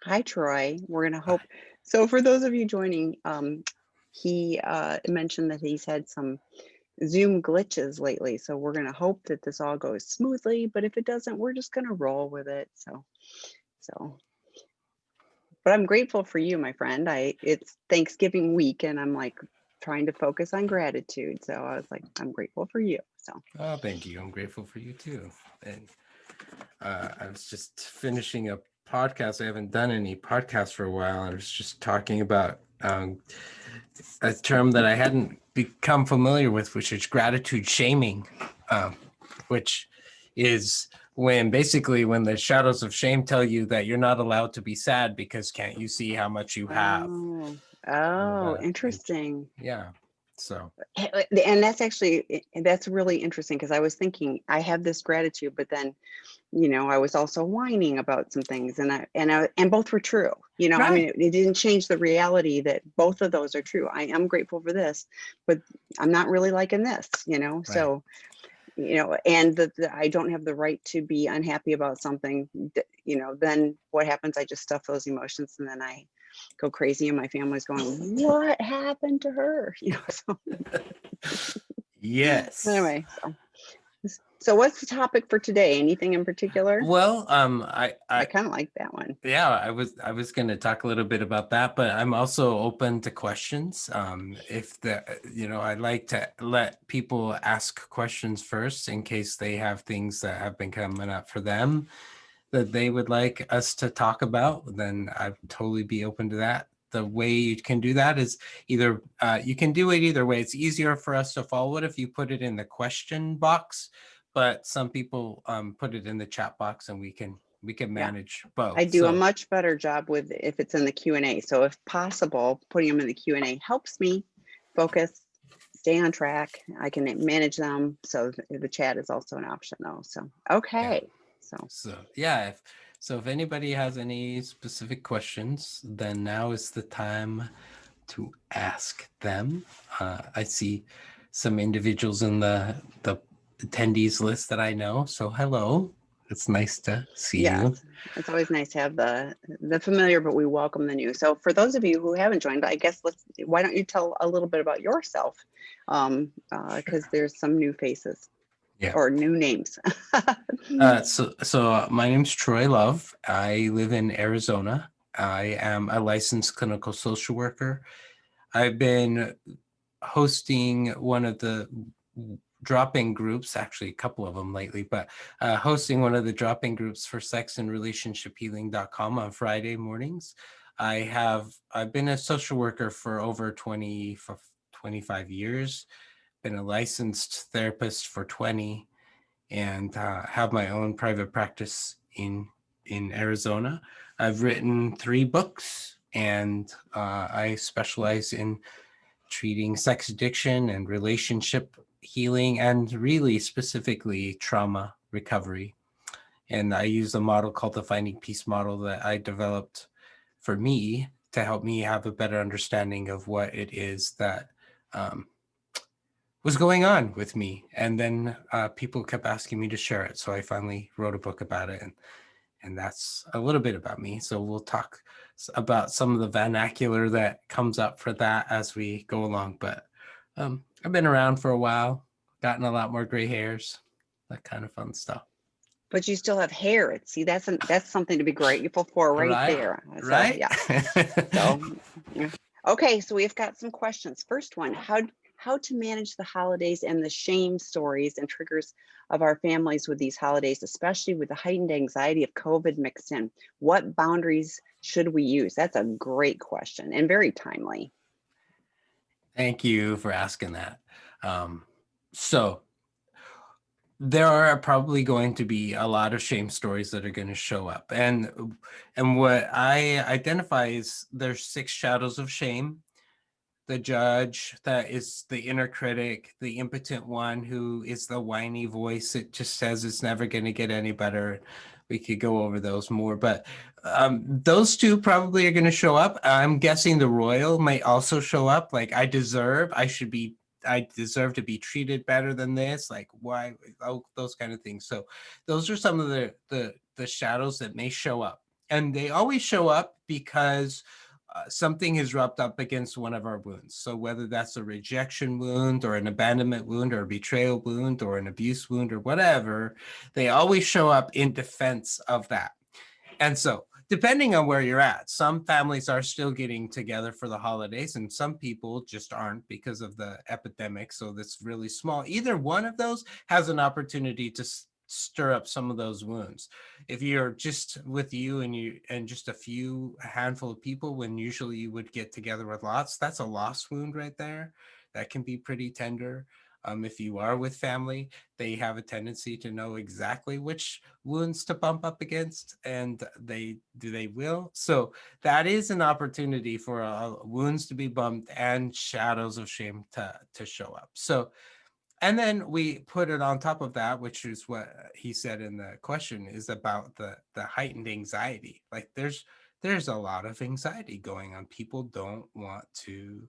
Hi, Troy. We're gonna Uh, hope. So, for those of you joining, he mentioned that he's had some Zoom glitches lately. So, we're gonna hope that this all goes smoothly. But if it doesn't, we're just gonna roll with it. So. But I'm grateful for you, my friend. It's Thanksgiving week, and I'm like trying to focus on gratitude. So I was like, I'm grateful for you. So. oh, thank you. I'm grateful for you too. And I was just finishing a podcast. I haven't done any podcasts for a while. I was just talking about a term that I hadn't become familiar with, which is gratitude shaming, um, which is when basically when the shadows of shame tell you that you're not allowed to be sad because can't you see how much you have? Oh, You know oh, that, and interesting. yeah. So And that's actually that's really interesting because I was thinking I have this gratitude, but then I was also whining about some things, and both were true. I right, mean, it didn't change the reality that both of those are true. I am grateful for this, but I'm not really liking this. right. So and I don't have the right to be unhappy about something. Then what happens? I just stuff those emotions, and then I go crazy, and my family's going, "What happened to her?" So Yes. anyway, so what's the topic for today? Anything in particular? Well, I kind of like that one. yeah, I was going to talk a little bit about that, but I'm also open to questions. If I like to let people ask questions first in case they have things that have been coming up for them that they would like us to talk about, then I'd totally be open to that. The way you can do that is either you can do it either way. It's easier for us to follow it if you put it in the question box, but some people put it in the chat box, and we can Yeah. manage both. I do a So much better job with if it's in the Q&A. So if possible, putting them in the Q&A helps me focus, stay on track. I can manage them. So the chat is also an option though. So, yeah, okay. So, if anybody has any specific questions, then now is the time to ask them. I see some individuals in the attendees list that I know. So hello, it's nice to see yes, you. it's always nice to have the familiar, but we welcome the new. So for those of you who haven't joined, I guess why don't you tell a little bit about yourself? Because Sure. there's some new faces Yeah. or new names. So my name's Troy Love. I live in Arizona. I am a licensed clinical social worker. I've been hosting one of the drop-in groups, actually a couple of them lately, but hosting one of the drop-in groups for sexandrelationshiphealing.com on Friday mornings. I've been a social worker for over 25 years, been a licensed therapist for 20, and have my own private practice in Arizona. I've written 3 books, and I specialize in treating sex addiction and relationship healing, and really specifically trauma recovery. And I use a model called the Finding Peace model that I developed for me to help me have a better understanding of what it is that um, was going on with me. And then people kept asking me to share it. So I finally wrote a book about it. And that's a little bit about me. So we'll talk about some of the vernacular that comes up for that as we go along. But I've been around for a while, gotten a lot more gray hairs, that kind of fun stuff. But you still have hair. See, that's something to be grateful for right Right? there. So Right? yeah. So yeah. Okay, so we've got some questions. First one, how to manage the holidays and the shame stories and triggers of our families with these holidays, especially with the heightened anxiety of COVID mixed in. What boundaries should we use? That's a great question and very timely. Thank you for asking that. Um, so, there are probably going to be a lot of shame stories that are going to show up, and what I identify is there's 6 shadows of shame: the judge, that is the inner critic, the impotent one who is the whiny voice that just says it's never going to get any better. We could go over those more, but those two probably are going to show up. I'm guessing the royal might also show up. Like, I deserve to be treated better than this. Like, why? Oh, those kind of things. So those are some of the shadows that may show up. And they always show up because something is rubbed up against one of our wounds. So whether that's a rejection wound or an abandonment wound or a betrayal wound or an abuse wound or whatever, they always show up in defense of that. And so depending on where you're at, some families are still getting together for the holidays and some people just aren't because of the epidemic. So that's really small. Either one of those has an opportunity to stir up some of those wounds. If you're just with you and just a handful of people, when usually you would get together with lots, that's a lost wound right there. That can be pretty tender. If you are with family, they have a tendency to know exactly which wounds to bump up against, and they will. So that is an opportunity for wounds to be bumped and shadows of shame to show up. So, and then we put it on top of that, which is what he said in the question, is about the heightened anxiety. Like there's a lot of anxiety going on. People don't want to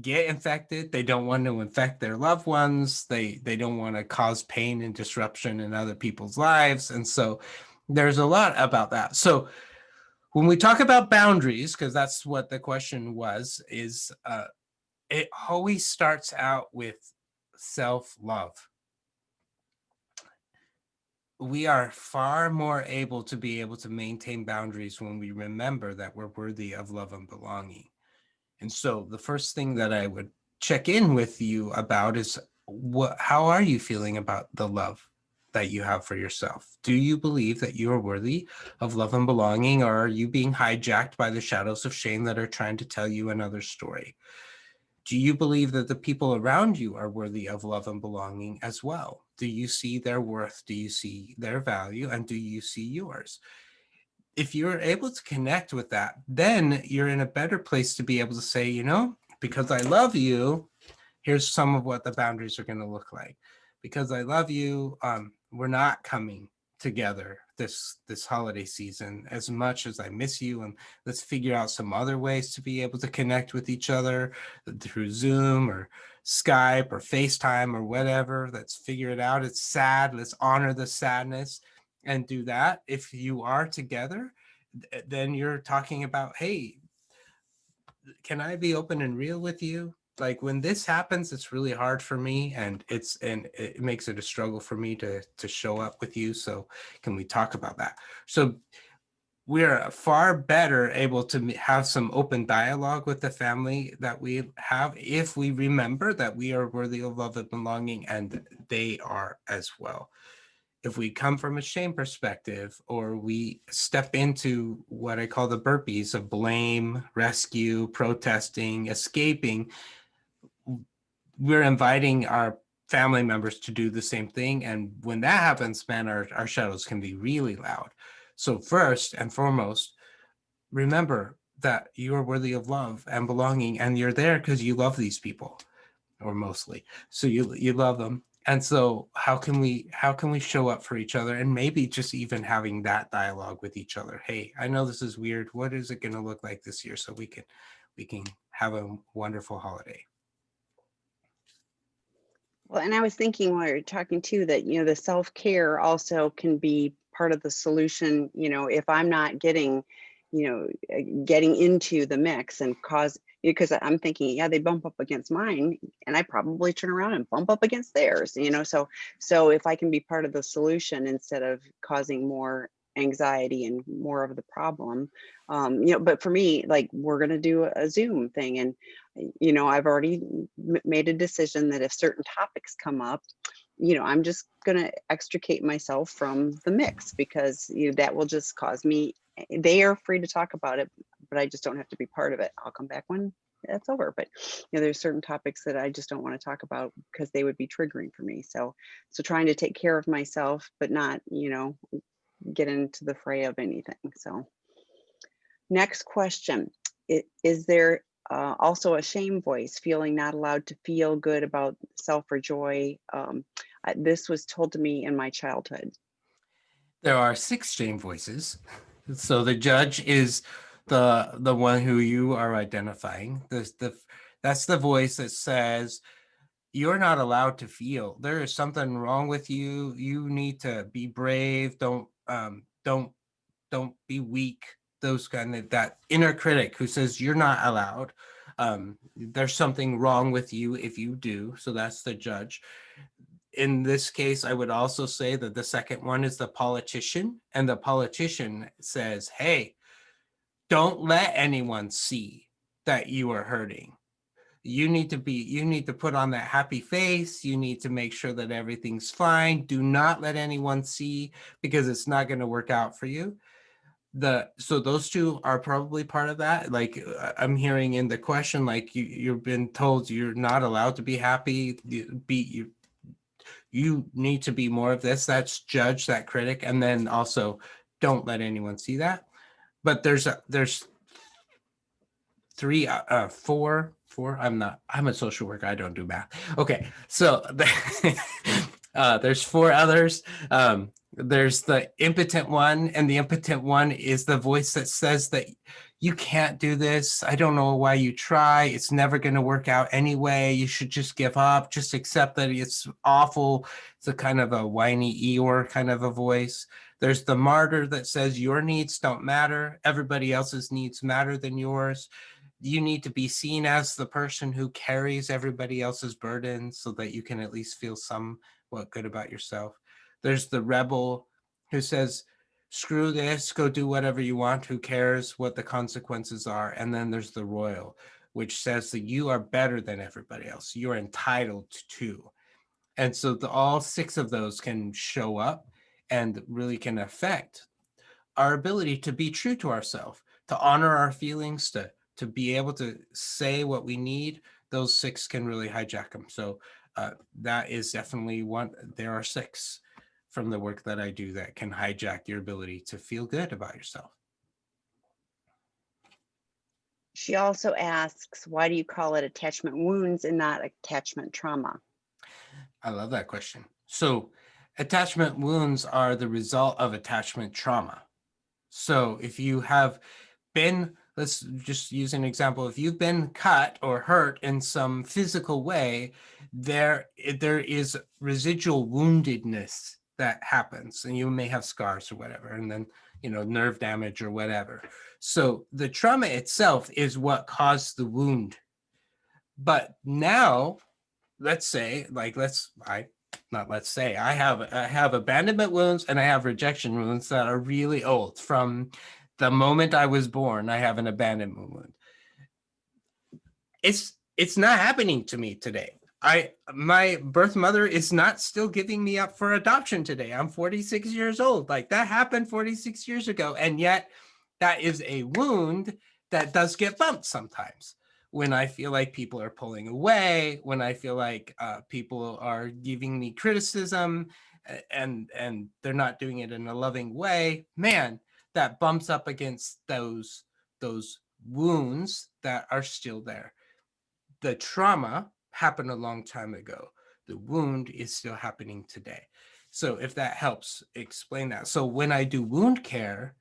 get infected. They don't want to infect their loved ones. They don't want to cause pain and disruption in other people's lives. And so there's a lot about that. So when we talk about boundaries, because that's what the question was, is it always starts out with self-love. We are far more able to maintain boundaries when we remember that we're worthy of love and belonging. And so the first thing that I would check in with you about is how are you feeling about the love that you have for yourself? Do you believe that you are worthy of love and belonging, or are you being hijacked by the shadows of shame that are trying to tell you another story? Do you believe that the people around you are worthy of love and belonging as well? Do you see their worth? Do you see their value? And do you see yours? If you're able to connect with that, then you're in a better place to be able to say, because I love you, here's some of what the boundaries are going to look like. Because I love you, we're not coming together this holiday season as much as I miss you, and let's figure out some other ways to be able to connect with each other through Zoom or Skype or FaceTime or whatever. Let's figure it out. It's sad. Let's honor the sadness and do that. If you are together, then you're talking about, hey, can I be open and real with you? Like when this happens, it's really hard for me, and it makes it a struggle for me to show up with you. So can we talk about that? So we're far better able to have some open dialogue with the family that we have if we remember that we are worthy of love and belonging, and they are as well. If we come from a shame perspective, or we step into what I call the burpees of blame, rescue, protesting, escaping, we're inviting our family members to do the same thing. And when that happens, man, our shadows can be really loud. So first and foremost, remember that you are worthy of love and belonging, and you're there because you love these people, or mostly. So you love them. And so how can we show up for each other, and maybe just even having that dialogue with each other? Hey, I know this is weird. What is it going to look like this year so we can have a wonderful holiday? Well, and I was thinking while you're talking too that, the self-care also can be part of the solution, if I'm not getting into the mix and because I'm thinking, yeah, they bump up against mine and I probably turn around and bump up against theirs, so if I can be part of the solution instead of causing more anxiety and more of the problem, but for me, like we're going to do a Zoom thing, and I've already made a decision that if certain topics come up, I'm just going to extricate myself from the mix because that will just cause me. They are free to talk about it, but I just don't have to be part of it. I'll come back when that's over. But there's certain topics that I just don't want to talk about because they would be triggering for me. So trying to take care of myself, but not get into the fray of anything. So next question. Is there also a shame voice, feeling not allowed to feel good about self or joy? This was told to me in my childhood. There are 6 shame voices. So the judge is the one who you are identifying. That's the voice that says you're not allowed to feel. There is something wrong with you. You need to be brave. Don't don't be weak. Those kind of, that inner critic who says you're not allowed. There's something wrong with you if you do. So that's the judge. In this case, I would also say that the second one is the politician, and the politician says, hey, don't let anyone see that you are hurting. You need to put on that happy face. You need to make sure that everything's fine. Do not let anyone see, because it's not going to work out for you. So those two are probably part of that. Like, I'm hearing in the question, like, you've been told you're not allowed to be happy. You need to be more of this. That's judge, that critic. And then also, don't let anyone see that. But there's three, four. I'm a social worker. I don't do math. Okay. So there's four others. There's the impotent one, and the impotent one is the voice that says that you can't do this. I don't know why you try. It's never going to work out anyway. You should just give up. Just accept that it's awful. It's a kind of a whiny Eeyore kind of a voice. There's the martyr that says your needs don't matter. Everybody else's needs matter than yours. You need to be seen as the person who carries everybody else's burden so that you can at least feel somewhat good about yourself. There's the rebel who says, screw this, go do whatever you want, who cares what the consequences are. And then there's the royal, which says that you are better than everybody else. You're entitled to. And so all six of those can show up and really can affect our ability to be true to ourselves, to honor our feelings, to be able to say what we need. Those six can really hijack them. So that is definitely one. There are six from the work that I do that can hijack your ability to feel good about yourself. She also asks, why do you call it attachment wounds and not attachment trauma? I love that question. So attachment wounds are the result of attachment trauma. So if you have been, let's just use an example. If you've been cut or hurt in some physical way, there is residual woundedness that happens, and you may have scars or whatever, and then, nerve damage or whatever. So the trauma itself is what caused the wound. But now, let's say, I have abandonment wounds and I have rejection wounds that are really old. From the moment I was born, I have an abandonment wound. It's not happening to me today. My birth mother is not still giving me up for adoption today. I'm 46 years old. Like, that happened 46 years ago. And yet that is a wound that does get bumped sometimes. When I feel like people are pulling away, when I feel like people are giving me criticism and they're not doing it in a loving way, man, that bumps up against those wounds that are still there. The trauma happened a long time ago. The wound is still happening today. So if that helps explain that. So when I do wound care,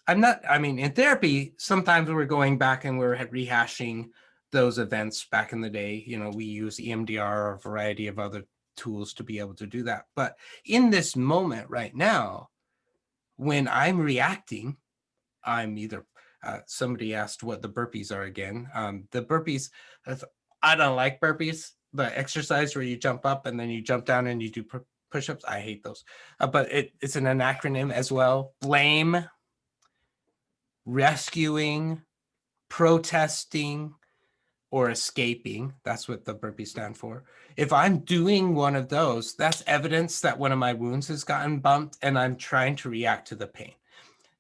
in therapy, sometimes we're going back and we're rehashing those events back in the day. We use EMDR or a variety of other tools to be able to do that. But in this moment right now, when I'm reacting, I'm either, somebody asked what the burpees are again. The burpees, I don't like burpees, the exercise where you jump up and then you jump down and you do push-ups. I hate those. But it's an acronym as well. Blame, rescuing, protesting, or escaping. That's what the burpees stand for. If I'm doing one of those, that's evidence that one of my wounds has gotten bumped and I'm trying to react to the pain.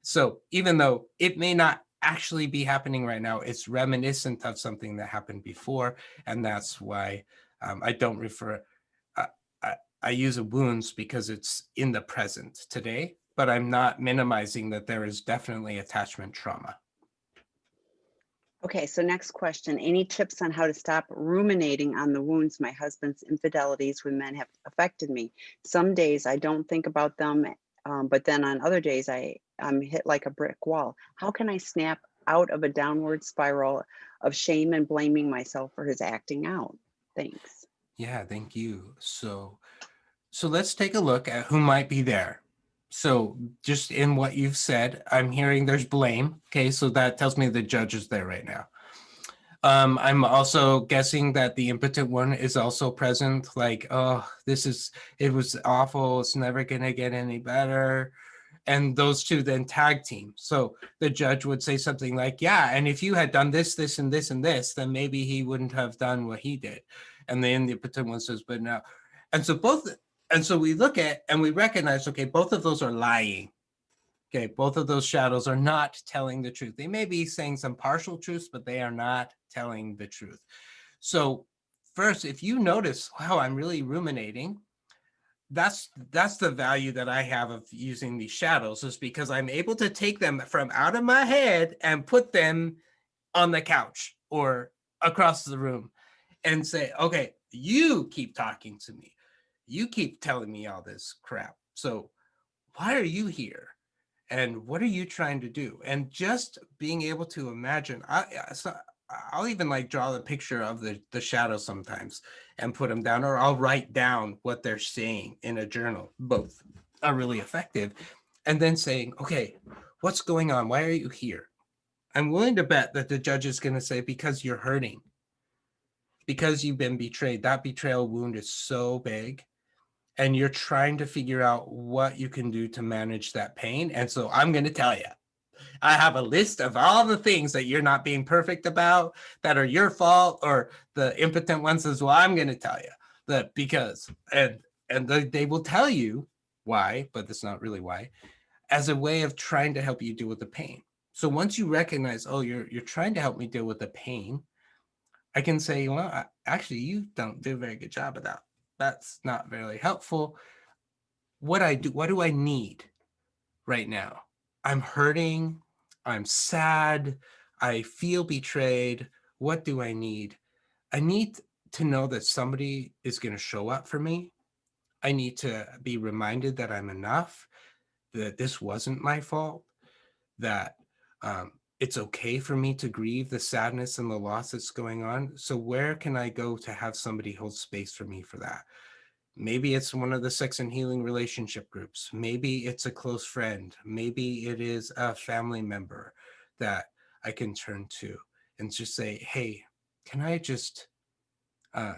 So even though it may not actually be happening right now, it's reminiscent of something that happened before. And that's why I don't refer, I use wounds because it's in the present today, but I'm not minimizing that there is definitely attachment trauma. Okay, so next question. Any tips on how to stop ruminating on the wounds my husband's infidelities with men have affected me? Some days I don't think about them, but then on other days I'm hit like a brick wall. How can I snap out of a downward spiral of shame and blaming myself for his acting out? Thanks. Yeah, thank you. So let's take a look at who might be there. So just in what you've said, I'm hearing there's blame. Okay, so that tells me the judge is there right now. I'm also guessing that the impotent one is also present, like, oh, it was awful. It's never gonna get any better. And those two then tag team. So the judge would say something like, yeah, and if you had done this, this, and this, and this, then maybe he wouldn't have done what he did. And then the impotent one says, but now, and so we look at and we recognize, okay, both of those are lying. Okay, both of those shadows are not telling the truth. They may be saying some partial truths, but they are not telling the truth. So first, if you notice, wow, I'm really ruminating, that's the value that I have of using these shadows, is because I'm able to take them from out of my head and put them on the couch or across the room and say, okay, you keep talking to me. You keep telling me all this crap. So why are you here? And what are you trying to do? And just being able to imagine, I'll even like draw the picture of the shadow sometimes and put them down, or I'll write down what they're saying in a journal. Both are really effective. And then saying, okay, what's going on? Why are you here? I'm willing to bet that the judge is going to say, because you're hurting, because you've been betrayed. That betrayal wound is so big, and you're trying to figure out what you can do to manage that pain. And so I'm going to tell you, I have a list of all the things that you're not being perfect about, that are your fault, or the impotent one says, well, I'm going to tell you that because, and they will tell you why, but that's not really why, as a way of trying to help you deal with the pain. So once you recognize, oh, you're trying to help me deal with the pain, I can say, well, actually, you don't do a very good job of that. That's not very helpful. What do I need right now? I'm hurting. I'm sad. I feel betrayed. What do I need? I need to know that somebody is going to show up for me. I need to be reminded that I'm enough, that this wasn't my fault, that it's okay for me to grieve the sadness and the loss that's going on. So where can I go to have somebody hold space for me for that? Maybe it's one of the sex and healing relationship groups. Maybe it's a close friend. Maybe it is a family member that I can turn to and just say, hey, can I just uh,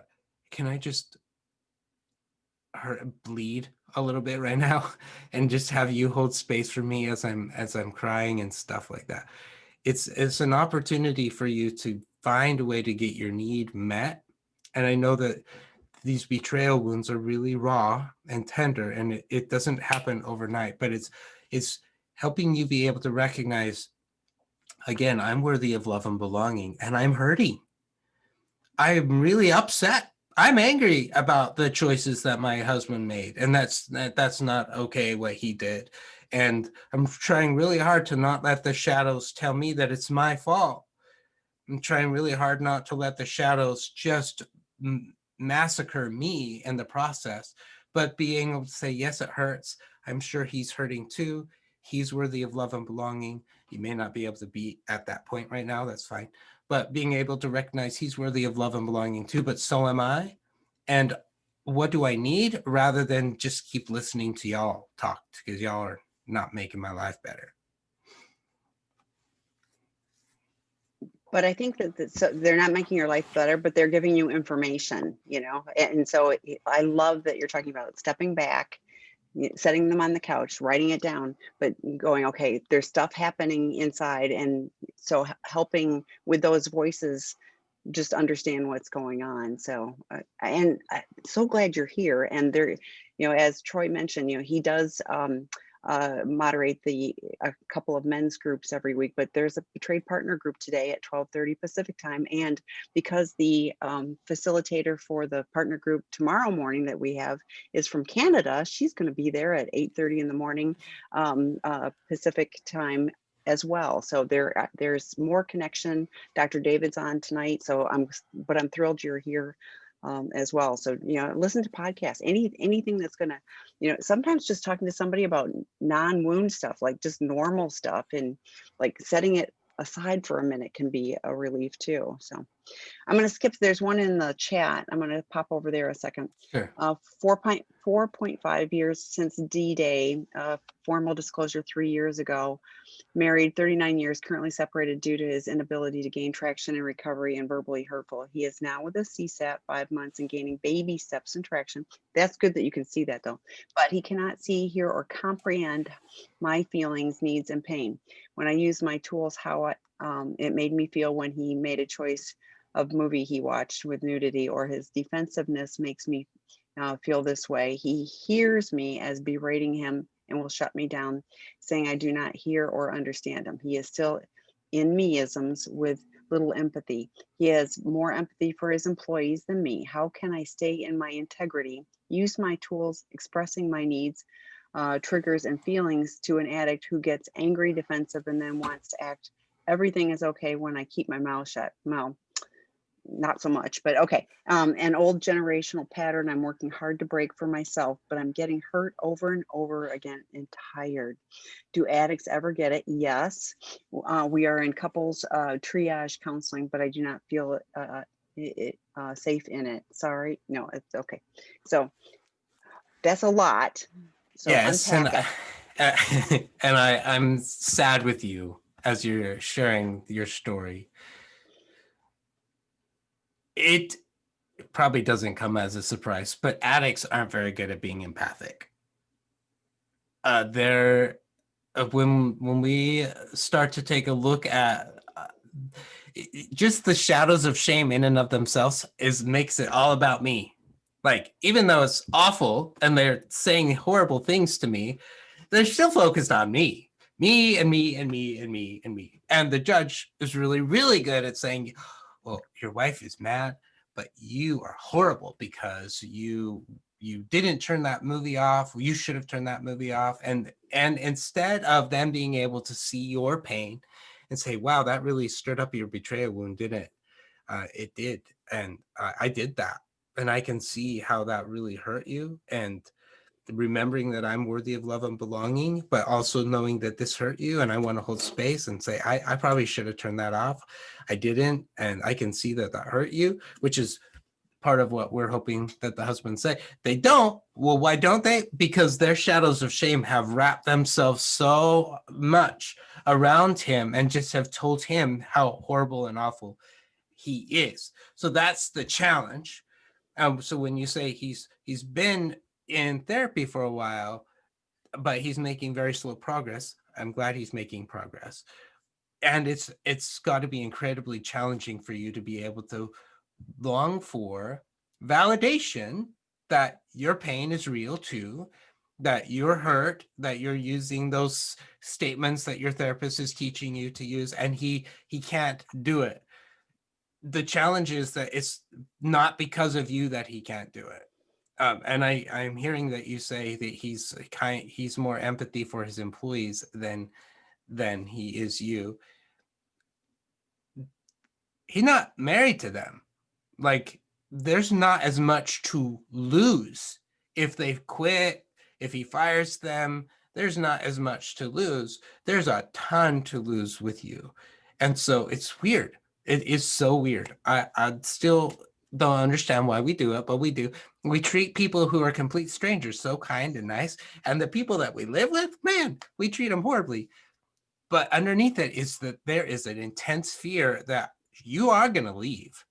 bleed a little bit right now and just have you hold space for me as I'm crying and stuff like that. It's an opportunity for you to find a way to get your need met. And I know that these betrayal wounds are really raw and tender, and it doesn't happen overnight, but it's helping you be able to recognize, again, I'm worthy of love and belonging, and I'm hurting. I'm really upset. I'm angry about the choices that my husband made, and that's not okay what he did. And I'm trying really hard to not let the shadows tell me that it's my fault. I'm trying really hard not to let the shadows just massacre me in the process, but being able to say, yes, it hurts. I'm sure he's hurting too. He's worthy of love and belonging. He may not be able to be at that point right now. That's fine. But being able to recognize he's worthy of love and belonging too, but so am I. And what do I need, rather than just keep listening to y'all talk, because y'all are not making my life better. But I think that so they're not making your life better, but they're giving you information, and so I love that you're talking about stepping back, setting them on the couch, writing it down, but going, okay, there's stuff happening inside. And so helping with those voices, just understand what's going on. So, and I'm so glad you're here. And there, as Troy mentioned, he does moderate a couple of men's groups every week, but there's a betrayed partner group today at 12:30 Pacific time. And because the facilitator for the partner group tomorrow morning that we have is from Canada, she's going to be there at 8:30 in the morning Pacific time as well. So there's more connection. Dr. David's on tonight, so I'm thrilled you're here as well. So listen to podcasts, anything that's gonna, sometimes just talking to somebody about non-wound stuff, like just normal stuff, and like setting it aside for a minute can be a relief too. So I'm going to skip. There's one in the chat. I'm going to pop over there a second. Sure. 4.5 years since D-Day. Formal disclosure 3 years ago. Married 39 years, currently separated due to his inability to gain traction in recovery and verbally hurtful. He is now with a CSAT 5 months and gaining baby steps in traction. That's good that you can see that though. But he cannot see, hear, or comprehend my feelings, needs, and pain. When I use my tools, how it made me feel when he made a choice of movie he watched with nudity, or his defensiveness makes me feel this way. He hears me as berating him and will shut me down, saying I do not hear or understand him. He is still in me-isms with little empathy. He has more empathy for his employees than me. How can I stay in my integrity, use my tools, expressing my needs, triggers, and feelings to an addict who gets angry, defensive, and then wants to act everything is okay when I keep my mouth shut? Well, not so much, but okay. An old generational pattern I'm working hard to break for myself, but I'm getting hurt over and over again and tired. Do addicts ever get it? Yes. We are in couples triage counseling, but I do not feel safe in it. Sorry. No, it's okay. So that's a lot. So Yes, and unpack it. and I'm sad with you as you're sharing your story. It probably doesn't come as a surprise, but addicts aren't very good at being empathic. They're when we start to take a look at just the shadows of shame in and of themselves makes it all about me. Like, even though it's awful and they're saying horrible things to me, they're still focused on me, me and me and me and me and me. And the judge is really, really good at saying, well, your wife is mad, but you are horrible because you didn't turn that movie off. You should have turned that movie off. And instead of them being able to see your pain and say, wow, that really stirred up your betrayal wound, didn't it? It did. And I did that. And I can see how that really hurt you. And remembering that I'm worthy of love and belonging, but also knowing that this hurt you and I want to hold space and say, I probably should have turned that off. I didn't. And I can see that hurt you, which is part of what we're hoping that the husbands say. They don't. Well, why don't they? Because their shadows of shame have wrapped themselves so much around him and just have told him how horrible and awful he is. So that's the challenge. So when you say he's been in therapy for a while, but he's making very slow progress, I'm glad he's making progress. And it's got to be incredibly challenging for you to be able to long for validation that your pain is real too, that you're hurt, that you're using those statements that your therapist is teaching you to use, and he can't do it. The challenge is that it's not because of you that he can't do it. And I'm hearing that you say that he's more empathy for his employees than he is you. He's not married to them. Like, there's not as much to lose if they quit, if he fires them. There's not as much to lose. There's a ton to lose with you. And so it's weird. It is so weird. I still don't understand why we do it, but we do. We treat people who are complete strangers so kind and nice. And the people that we live with, man, we treat them horribly. But underneath it is that there is an intense fear that you are going to leave.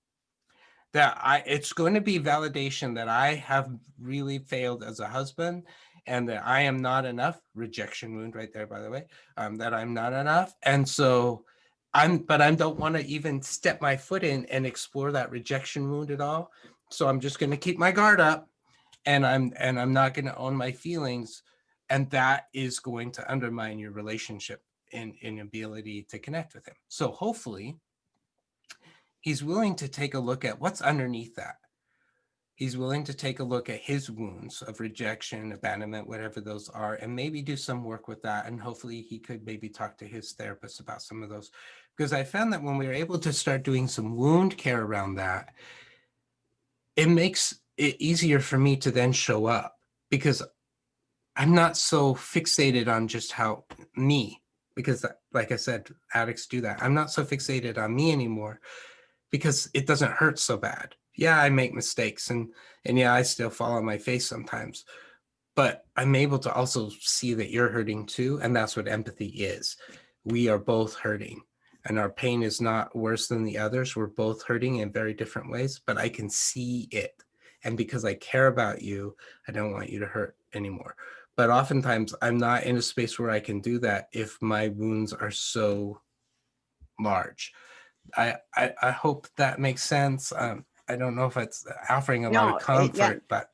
That it's going to be validation that I have really failed as a husband and that I am not enough. Rejection wound right there, by the way, that I'm not enough. And so I don't want to even step my foot in and explore that rejection wound at all. So I'm just going to keep my guard up and I'm not going to own my feelings. And that is going to undermine your relationship in ability to connect with him. So hopefully he's willing to take a look at what's underneath that. He's willing to take a look at his wounds of rejection, abandonment, whatever those are, and maybe do some work with that. And hopefully he could maybe talk to his therapist about some of those. Because I found that when we were able to start doing some wound care around that, it makes it easier for me to then show up because I'm not so fixated on just how me, because like I said, addicts do that. I'm not so fixated on me anymore. because it doesn't hurt so bad. Yeah, I make mistakes, and yeah, I still fall on my face sometimes, but I'm able to also see that you're hurting too, and that's what empathy is. We are both hurting, and our pain is not worse than the others. We're both hurting in very different ways, but I can see it. And because I care about you, I don't want you to hurt anymore. But oftentimes I'm not in a space where I can do that if my wounds are so large. I hope that makes sense. I don't know if it's offering a lot of No, yeah, comfort, but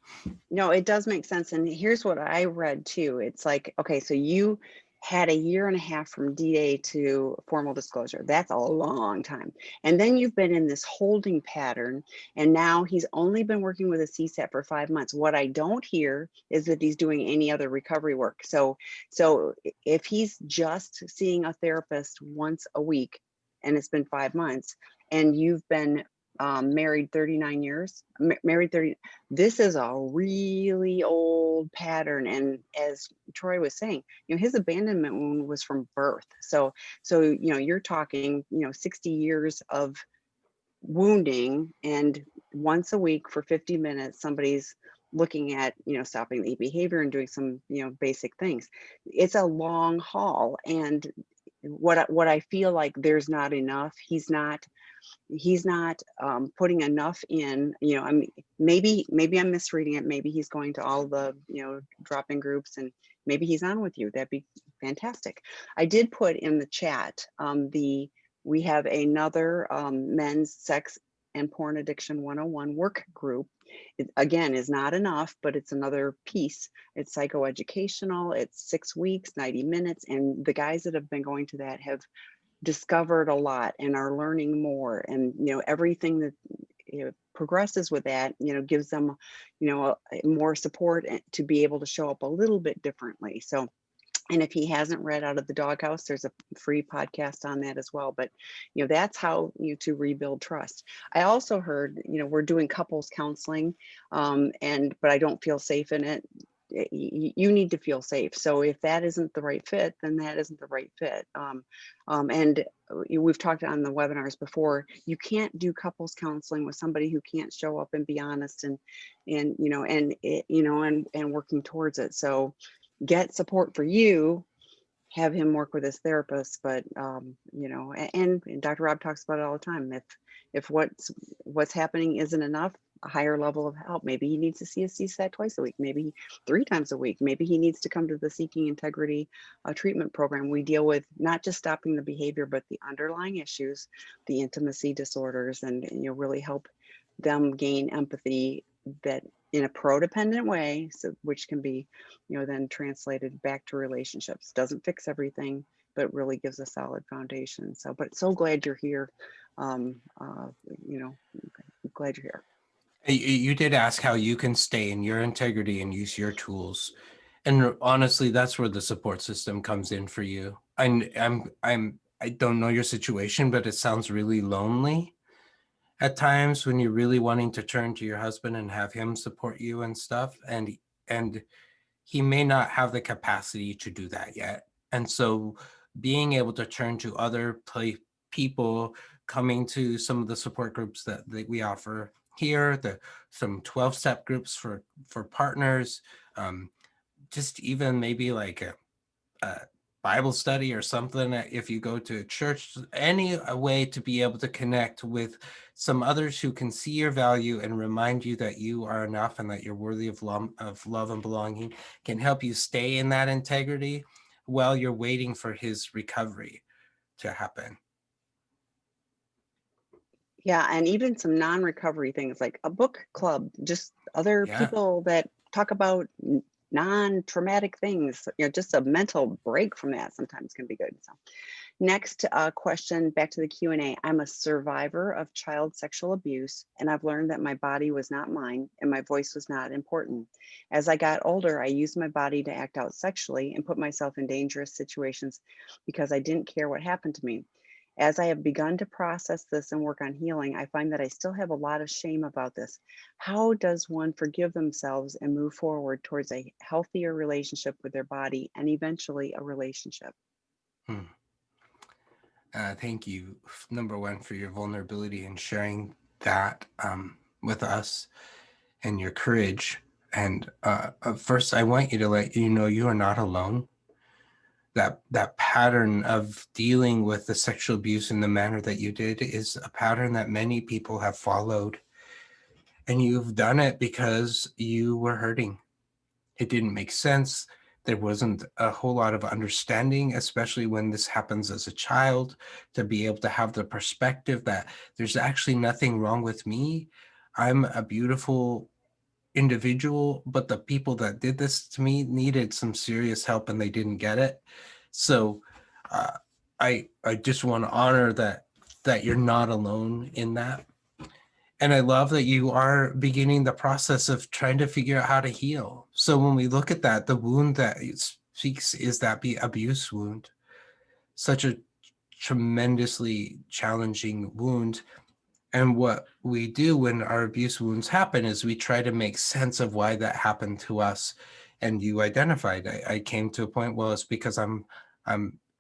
no, it does make sense. And here's what I read too. It's like, okay, so you had a year and a half from DA to formal disclosure. That's a long time. And then you've been in this holding pattern. And now he's only been working with a CSAT for 5 months. What I don't hear is that he's doing any other recovery work. So if he's just seeing a therapist once a week and it's been 5 months and you've been married 39 years, married 30, this is a really old pattern. And as Troy was saying, his abandonment wound was from birth. So you're talking 60 years of wounding, and once a week for 50 minutes somebody's looking at stopping the behavior and doing some basic things. It's a long haul. And what I feel like there's not enough, he's not putting enough in. Maybe I'm misreading it. Maybe he's going to all the drop-in groups, and maybe he's on with you. That'd be fantastic. I did put in the chat we have another men's sex and porn addiction 101 work group. It, again, is not enough, but it's another piece. It's psychoeducational. It's 6 weeks, 90 minutes, and the guys that have been going to that have discovered a lot and are learning more. And everything that progresses with that gives them more support to be able to show up a little bit differently. So, and if he hasn't read Out of the Doghouse, there's a free podcast on that as well. But that's how to rebuild trust. I also heard we're doing couples counseling, but I don't feel safe in it. You need to feel safe. So if that isn't the right fit, then that isn't the right fit. And we've talked on the webinars before. You can't do couples counseling with somebody who can't show up and be honest and working towards it. So get support for you. Have him work with his therapist, but and Dr. Rob talks about it all the time. If what's happening isn't enough, a higher level of help. Maybe he needs to see a CSAT twice a week, maybe 3 times a week. Maybe he needs to come to the Seeking Integrity treatment program. We deal with not just stopping the behavior, but the underlying issues, the intimacy disorders, and really help them gain empathy that in a pro-dependent way, so which can be then translated back to relationships. Doesn't fix everything, but really gives a solid foundation. So, but so glad you're here. I'm glad you're here. You did ask how you can stay in your integrity and use your tools. And honestly, that's where the support system comes in for you. I don't know your situation, but it sounds really lonely at times when you're really wanting to turn to your husband and have him support you and stuff. And he may not have the capacity to do that yet. And so being able to turn to other people, coming to some of the support groups that we offer here, some 12-step groups for partners, just even maybe like a Bible study or something. If you go to a church, any way to be able to connect with some others who can see your value and remind you that you are enough and that you're worthy of love and belonging, can help you stay in that integrity while you're waiting for his recovery to happen. Yeah, and even some non-recovery things like a book club, just other Yeah. people that talk about non-traumatic things, just a mental break from that sometimes can be good. So next question, back to the Q&A. I'm a survivor of child sexual abuse, and I've learned that my body was not mine and my voice was not important. As I got older, I used my body to act out sexually and put myself in dangerous situations because I didn't care what happened to me. As I have begun to process this and work on healing, I find that I still have a lot of shame about this. How does one forgive themselves and move forward towards a healthier relationship with their body and eventually a relationship? Thank you, number one, for your vulnerability and sharing that with us and your courage. And first, I want you to let you know you are not alone. That pattern of dealing with the sexual abuse in the manner that you did is a pattern that many people have followed. And you've done it because you were hurting. It didn't make sense. There wasn't a whole lot of understanding, especially when this happens as a child, to be able to have the perspective that there's actually nothing wrong with me. I'm a beautiful individual, but the people that did this to me needed some serious help and they didn't get it. So uh, I just want to honor that you're not alone in that. And I love that you are beginning the process of trying to figure out how to heal. So when we look at that, the wound that it speaks is that abuse wound, such a tremendously challenging wound. And what we do when our abuse wounds happen is we try to make sense of why that happened to us. And you identified, I came to a point, well, it's because I'm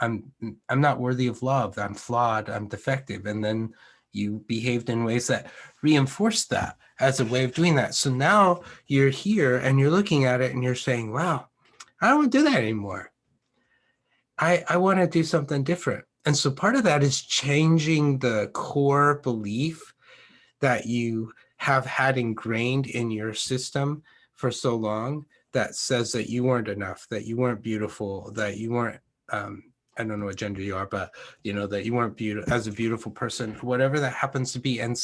not worthy of love. I'm flawed. I'm defective. And then you behaved in ways that reinforced that as a way of doing that. So now you're here and you're looking at it and you're saying, wow, I don't want to do that anymore. I want to do something different. And so part of that is changing the core belief that you have had ingrained in your system for so long that says that you weren't enough, that you weren't beautiful, that you weren't, I don't know what gender you are, but that you weren't beautiful as a beautiful person, whatever that happens to be, and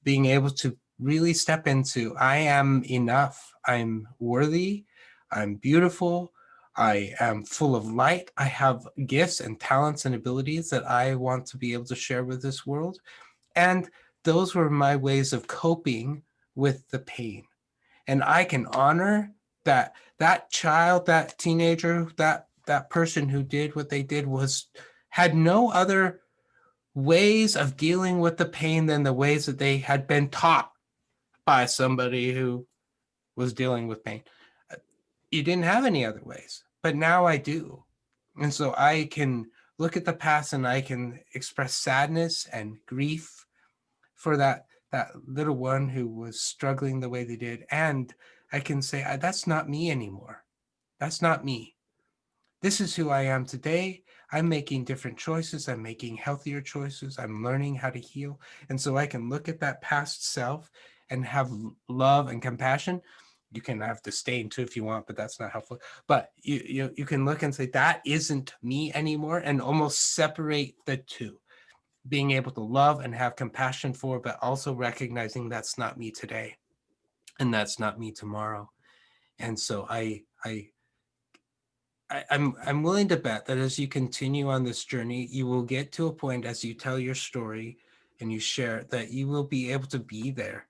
being able to really step into, I am enough, I'm worthy, I'm beautiful, I am full of light, I have gifts and talents and abilities that I want to be able to share with this world. And those were my ways of coping with the pain. And I can honor that child, that teenager, that person who did what they did had no other ways of dealing with the pain than the ways that they had been taught by somebody who was dealing with pain. You didn't have any other ways, but now I do. And so I can look at the past and I can express sadness and grief for that little one who was struggling the way they did. And I can say, that's not me anymore. That's not me. This is who I am today. I'm making different choices. I'm making healthier choices. I'm learning how to heal. And so I can look at that past self and have love and compassion. You can have disdain too if you want, but that's not helpful. But you can look and say, that isn't me anymore, and almost separate the two. Being able to love and have compassion for, but also recognizing that's not me today and that's not me tomorrow. And so I'm willing to bet that as you continue on this journey, you will get to a point as you tell your story and you share that you will be able to be there.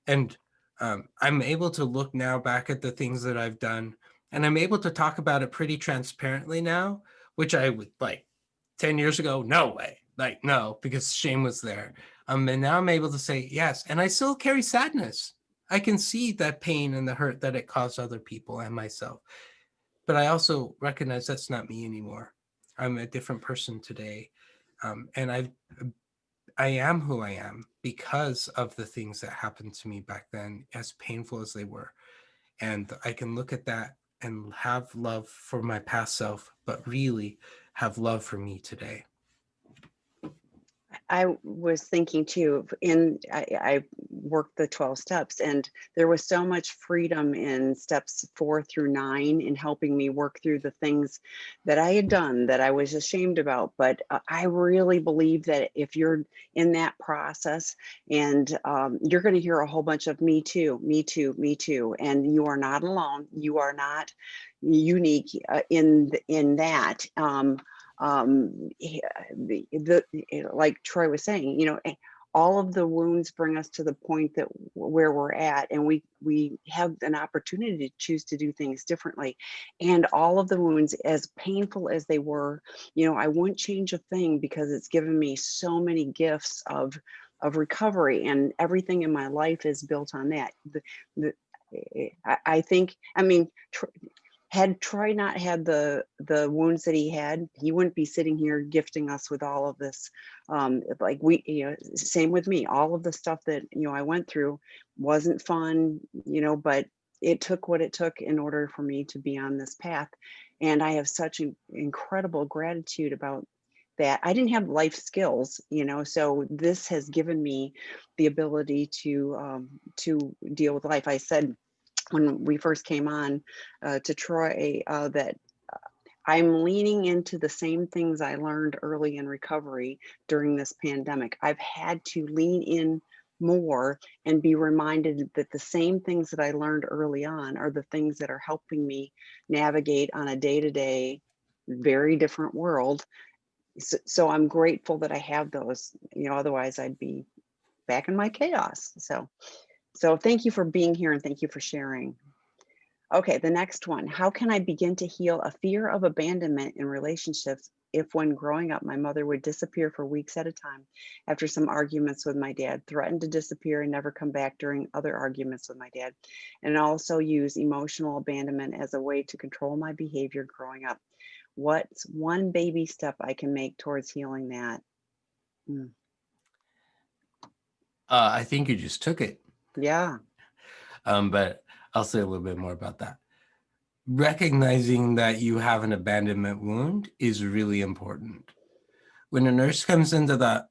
And I'm able to look now back at the things that I've done, and I'm able to talk about it pretty transparently now, which I would like 10 years ago, no way. Like, no, because shame was there. And now I'm able to say yes. And I still carry sadness. I can see that pain and the hurt that it caused other people and myself. But I also recognize that's not me anymore. I'm a different person today. And I am who I am because of the things that happened to me back then, as painful as they were. And I can look at that and have love for my past self, but really have love for me today. I was thinking too, I worked the 12 steps, and there was so much freedom in steps 4 through 9 in helping me work through the things that I had done that I was ashamed about. But I really believe that if you're in that process, and you're going to hear a whole bunch of me too, me too, me too, and you are not alone. You are not unique in that. Like Troy was saying, all of the wounds bring us to the point that where we're at, and we have an opportunity to choose to do things differently. And all of the wounds, as painful as they were, I wouldn't change a thing, because it's given me so many gifts of recovery, and everything in my life is built on that. I think, I mean, had Troy not had the wounds that he had, he wouldn't be sitting here gifting us with all of this. Like we, same with me. All of the stuff that I went through wasn't fun, but it took what it took in order for me to be on this path. And I have such incredible gratitude about that. I didn't have life skills, so this has given me the ability to deal with life. I said when we first came on to Troy that I'm leaning into the same things I learned early in recovery during this pandemic. I've had to lean in more and be reminded that the same things that I learned early on are the things that are helping me navigate on a day-to-day, very different world. So I'm grateful that I have those, otherwise I'd be back in my chaos. So thank you for being here and thank you for sharing. Okay, the next one. How can I begin to heal a fear of abandonment in relationships if when growing up, my mother would disappear for weeks at a time after some arguments with my dad, threaten to disappear and never come back during other arguments with my dad, and also use emotional abandonment as a way to control my behavior growing up? What's one baby step I can make towards healing that? I think you just took it. Yeah. But I'll say a little bit more about that. Recognizing that you have an abandonment wound is really important. When a nurse comes into the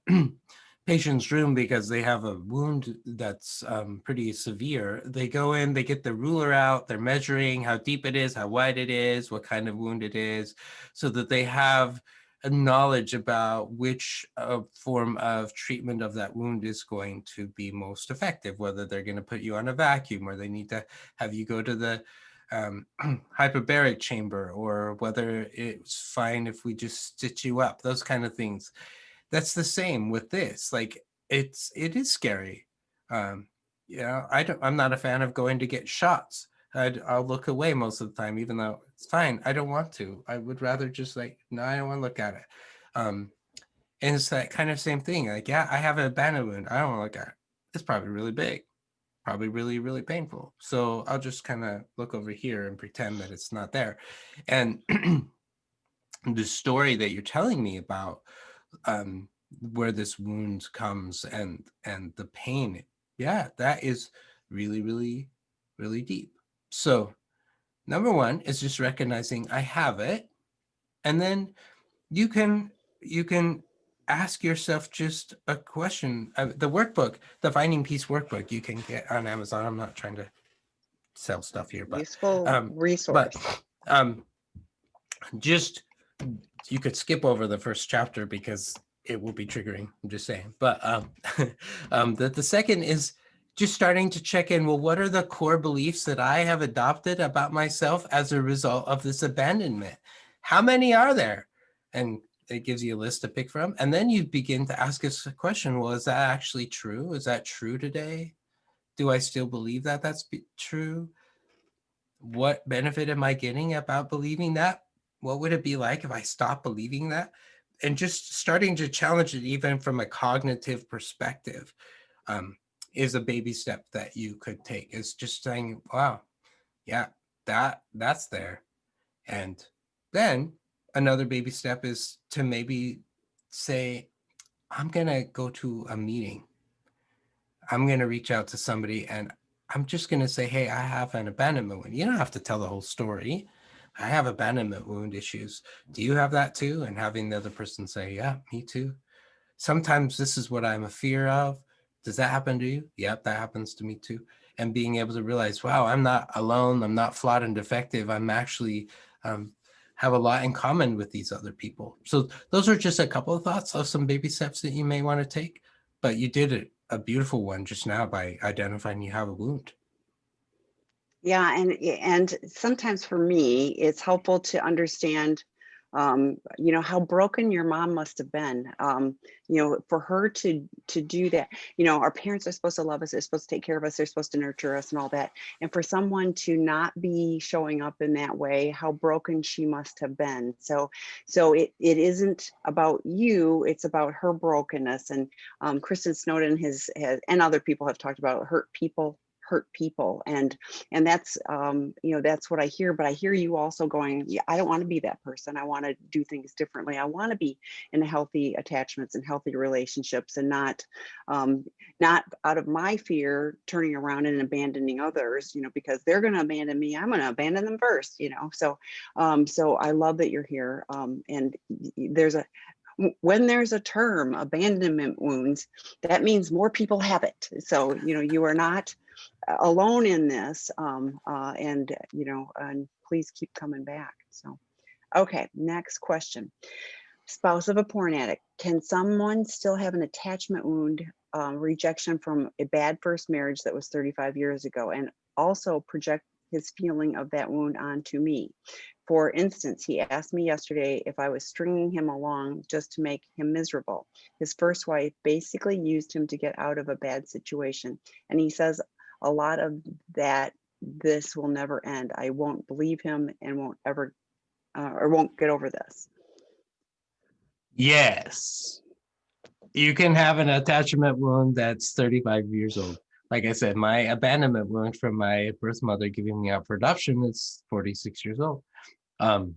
patient's room because they have a wound that's pretty severe, they go in, they get the ruler out, they're measuring how deep it is, how wide it is, what kind of wound it is, so that they have a knowledge about which form of treatment of that wound is going to be most effective, whether they're going to put you on a vacuum or they need to have you go to the hyperbaric chamber, or whether it's fine if we just stitch you up, those kind of things. That's the same with this. Like it is scary. I'm not a fan of going to get shots. I'll look away most of the time, even though it's fine. I don't want to. I would rather just no, I don't want to look at it. And it's that kind of same thing. Like, yeah, I have an abandonment wound. I don't want to look at it. It's probably really big, probably really, really painful. So I'll just kind of look over here and pretend that it's not there. And the story that you're telling me about where this wound comes and the pain, yeah, that is really, really, really deep. So number one is just recognizing I have it. And then you can ask yourself just a question. The workbook, the Finding Peace workbook, you can get on Amazon. I'm not trying to sell stuff here, but Useful resource. Just, you could skip over the first chapter because it will be triggering. I'm just saying. But the second is just starting to check in. Well, what are the core beliefs that I have adopted about myself as a result of this abandonment? How many are there? And it gives you a list to pick from. And then you begin to ask us a question. Well, is that actually true? Is that true today? Do I still believe that that's true? What benefit am I getting about believing that? What would it be like if I stopped believing that? And just starting to challenge it even from a cognitive perspective is a baby step that you could take. It's just saying, wow, yeah, that's there. And then another baby step is to maybe say, I'm going to go to a meeting. I'm going to reach out to somebody and I'm just going to say, hey, I have an abandonment wound. You don't have to tell the whole story. I have abandonment wound issues. Do you have that too? And having the other person say, yeah, me too. Sometimes this is what I'm a fear of. Does that happen to you? Yep, that happens to me too. And being able to realize, wow, I'm not alone. I'm not flawed and defective. I'm actually have a lot in common with these other people. So those are just a couple of thoughts of some baby steps that you may want to take. But you did a beautiful one just now by identifying you have a wound. Yeah, and sometimes for me, it's helpful to understand, how broken your mom must have been. For her to do that. Our parents are supposed to love us, they're supposed to take care of us, they're supposed to nurture us and all that. And for someone to not be showing up in that way, how broken she must have been. So it isn't about you, it's about her brokenness. And Kristen Snowden has and other people have talked about hurt people hurt people. And that's that's what I hear. But I hear you also going, yeah, I don't want to be that person. I want to do things differently. I want to be in healthy attachments and healthy relationships, and not out of my fear turning around and abandoning others, because they're going to abandon me. I'm going to abandon them first. So I love that you're here. And when there's a term, abandonment wounds, that means more people have it. So you are not alone in this. And please keep coming back. So okay, next question. Spouse of a porn addict. Can someone still have an attachment wound, rejection from a bad first marriage that was 35 years ago, and also project his feeling of that wound onto me? For instance, he asked me yesterday if I was stringing him along just to make him miserable. His first wife basically used him to get out of a bad situation. And he says a lot of that, this will never end. I won't believe him and won't ever, or won't get over this. Yes, you can have an attachment wound that's 35 years old. Like I said, my abandonment wound from my birth mother giving me up for adoption is 46 years old. And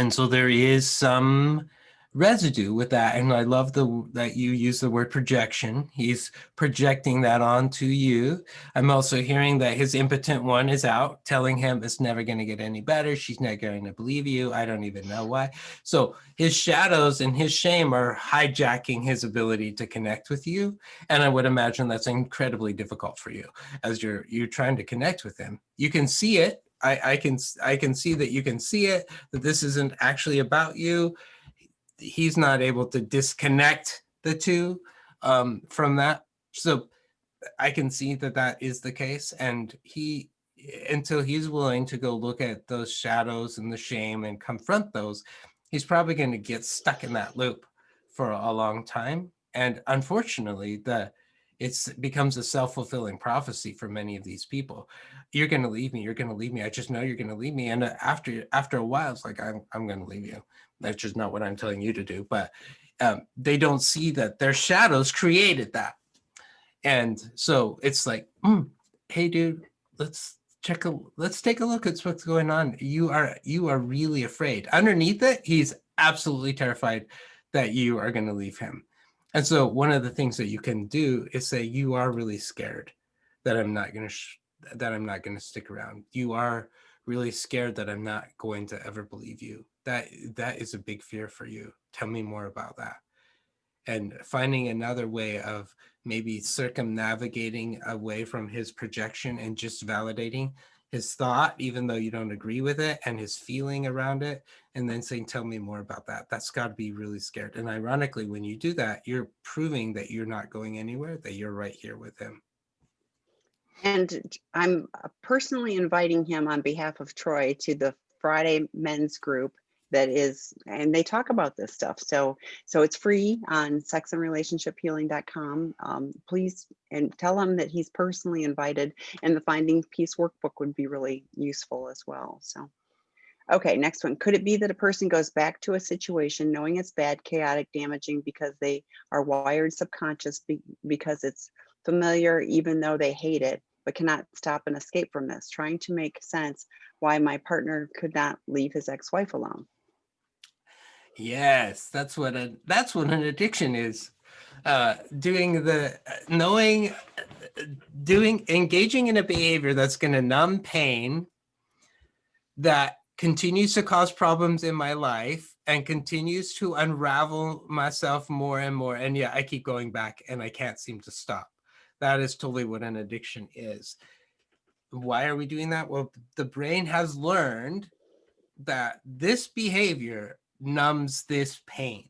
so there is some residue with that. And I love that you use the word projection. He's projecting that onto you. I'm also hearing that his impotent one is out, telling him it's never going to get any better. She's not going to believe you. I don't even know why. So his shadows and his shame are hijacking his ability to connect with you. And I would imagine that's incredibly difficult for you as you're trying to connect with him. You can see it. I can see that you can see it, that this isn't actually about you. He's not able to disconnect the two from that. So I can see that is the case. And until he's willing to go look at those shadows and the shame and confront those, he's probably going to get stuck in that loop for a long time. And unfortunately, it becomes a self-fulfilling prophecy for many of these people. You're going to leave me. You're going to leave me. I just know you're going to leave me. And after a while, it's like, I'm going to leave you. That's just not what I'm telling you to do. But they don't see that their shadows created that. And so it's like, hey, dude, let's take a look at what's going on. You are really afraid. Underneath it, he's absolutely terrified that you are going to leave him. And so one of the things that you can do is say, you are really scared that I'm not going to stick around. You are really scared that I'm not going to ever believe you. That is a big fear for you. Tell me more about that. And finding another way of maybe circumnavigating away from his projection and just validating his thought, even though you don't agree with it, and his feeling around it, and then saying, tell me more about that. That's got to be really scared. And ironically, when you do that, you're proving that you're not going anywhere, that you're right here with him. And I'm personally inviting him on behalf of Troy to the Friday men's group that is, and they talk about this stuff. So it's free on sexandrelationshiphealing.com. Please, and tell him that he's personally invited, and the Finding Peace workbook would be really useful as well. So, okay, next one. Could it be that a person goes back to a situation knowing it's bad, chaotic, damaging because they are wired subconscious because it's familiar, even though they hate it, but cannot stop and escape from this, trying to make sense why my partner could not leave his ex-wife alone? Yes, that's what an addiction is. Engaging in a behavior that's going to numb pain, that continues to cause problems in my life and continues to unravel myself more and more. And yeah, I keep going back and I can't seem to stop. That is totally what an addiction is. Why are we doing that? Well, the brain has learned that this behavior numbs this pain.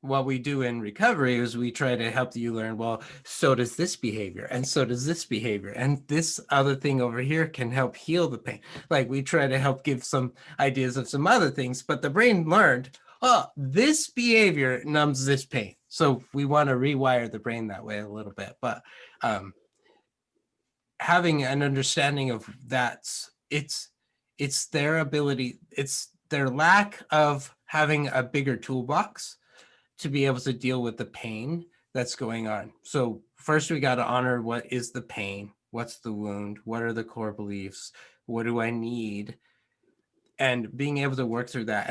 What we do in recovery is we try to help you learn, well, so does this behavior, and so does this behavior, and this other thing over here can help heal the pain. Like, we try to help give some ideas of some other things, but the brain learned, oh, this behavior numbs this pain. So we want to rewire the brain that way a little bit. But having an understanding of that, it's their ability, it's their lack of having a bigger toolbox to be able to deal with the pain that's going on. So first we got to honor what is the pain, what's the wound, what are the core beliefs, what do I need, and being able to work through that.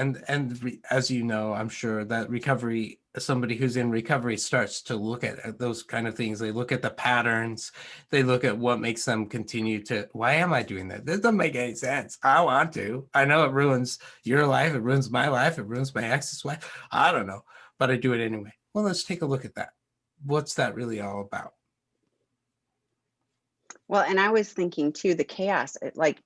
As you know, I'm sure that recovery, somebody who's in recovery starts to look at those kind of things. They look at the patterns, they look at what makes them continue to, why am I doing that? This doesn't make any sense. I want to. I know it ruins your life, it ruins my life, it ruins my ex's life. I don't know, but I do it anyway. Well, let's take a look at that. What's that really all about? Well, and I was thinking too, the chaos, like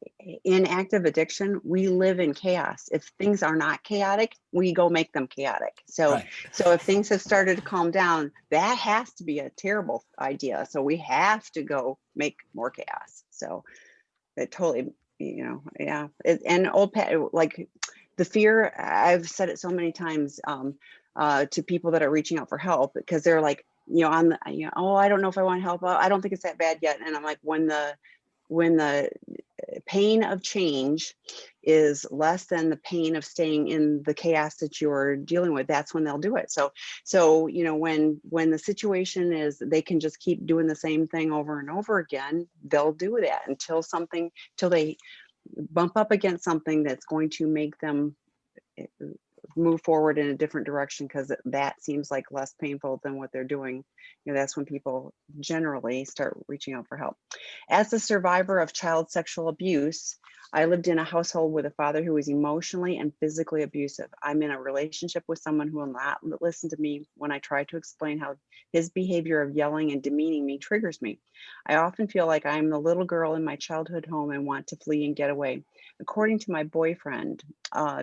in active addiction, we live in chaos. If things are not chaotic, we go make them chaotic. So, Right. so if things have started to calm down, that has to be a terrible idea. So we have to go make more chaos. So it totally, yeah. And like the fear, I've said it so many times to people that are reaching out for help, because they're like, on the, oh, I don't know if I want help. I don't think it's that bad yet. And I'm like, when the pain of change is less than the pain of staying in the chaos that you're dealing with, that's when they'll do it. So when the situation is they can just keep doing the same thing over and over again, they'll do that till they bump up against something that's going to make them move forward in a different direction, because that seems like less painful than what they're doing. That's when people generally start reaching out for help. As a survivor of child sexual abuse, I lived in a household with a father who was emotionally and physically abusive. I'm in a relationship with someone who will not listen to me when I try to explain how his behavior of yelling and demeaning me triggers me. I often feel like I'm the little girl in my childhood home and want to flee and get away. According to my boyfriend,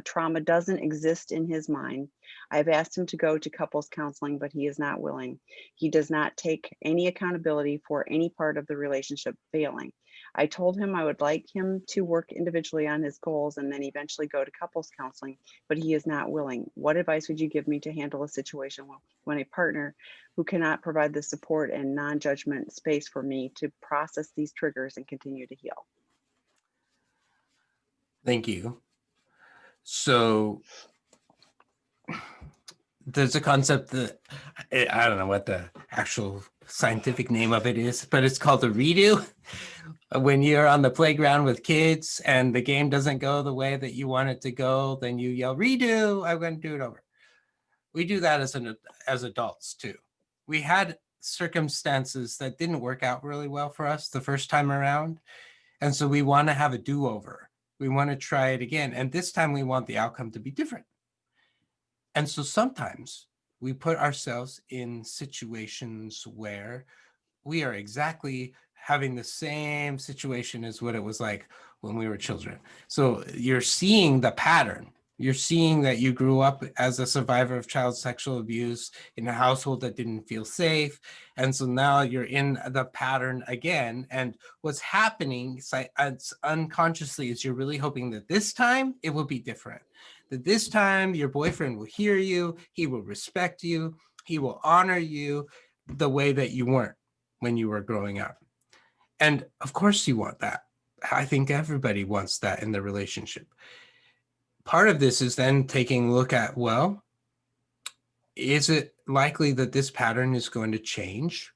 trauma doesn't exist in his mind. I've asked him to go to couples counseling, but he is not willing. He does not take any accountability for any part of the relationship failing. I told him I would like him to work individually on his goals and then eventually go to couples counseling, but he is not willing. What advice would you give me to handle a situation when a partner who cannot provide the support and non-judgment space for me to process these triggers and continue to heal? Thank you. So there's a concept that I don't know what the actual scientific name of it is, but it's called a redo. When you're on the playground with kids and the game doesn't go the way that you want it to go, then you yell, redo, I'm going to do it over. We do that as adults too. We had circumstances that didn't work out really well for us the first time around. And so we want to have a do-over. We want to try it again. And this time we want the outcome to be different. And so sometimes we put ourselves in situations where we are exactly having the same situation as what it was like when we were children. So you're seeing the pattern. You're seeing that you grew up as a survivor of child sexual abuse in a household that didn't feel safe. And so now you're in the pattern again. And what's happening unconsciously is you're really hoping that this time it will be different. That this time your boyfriend will hear you, he will respect you, he will honor you the way that you weren't when you were growing up. And of course you want that. I think everybody wants that in the relationship. Part of this is then taking a look at, well, is it likely that this pattern is going to change?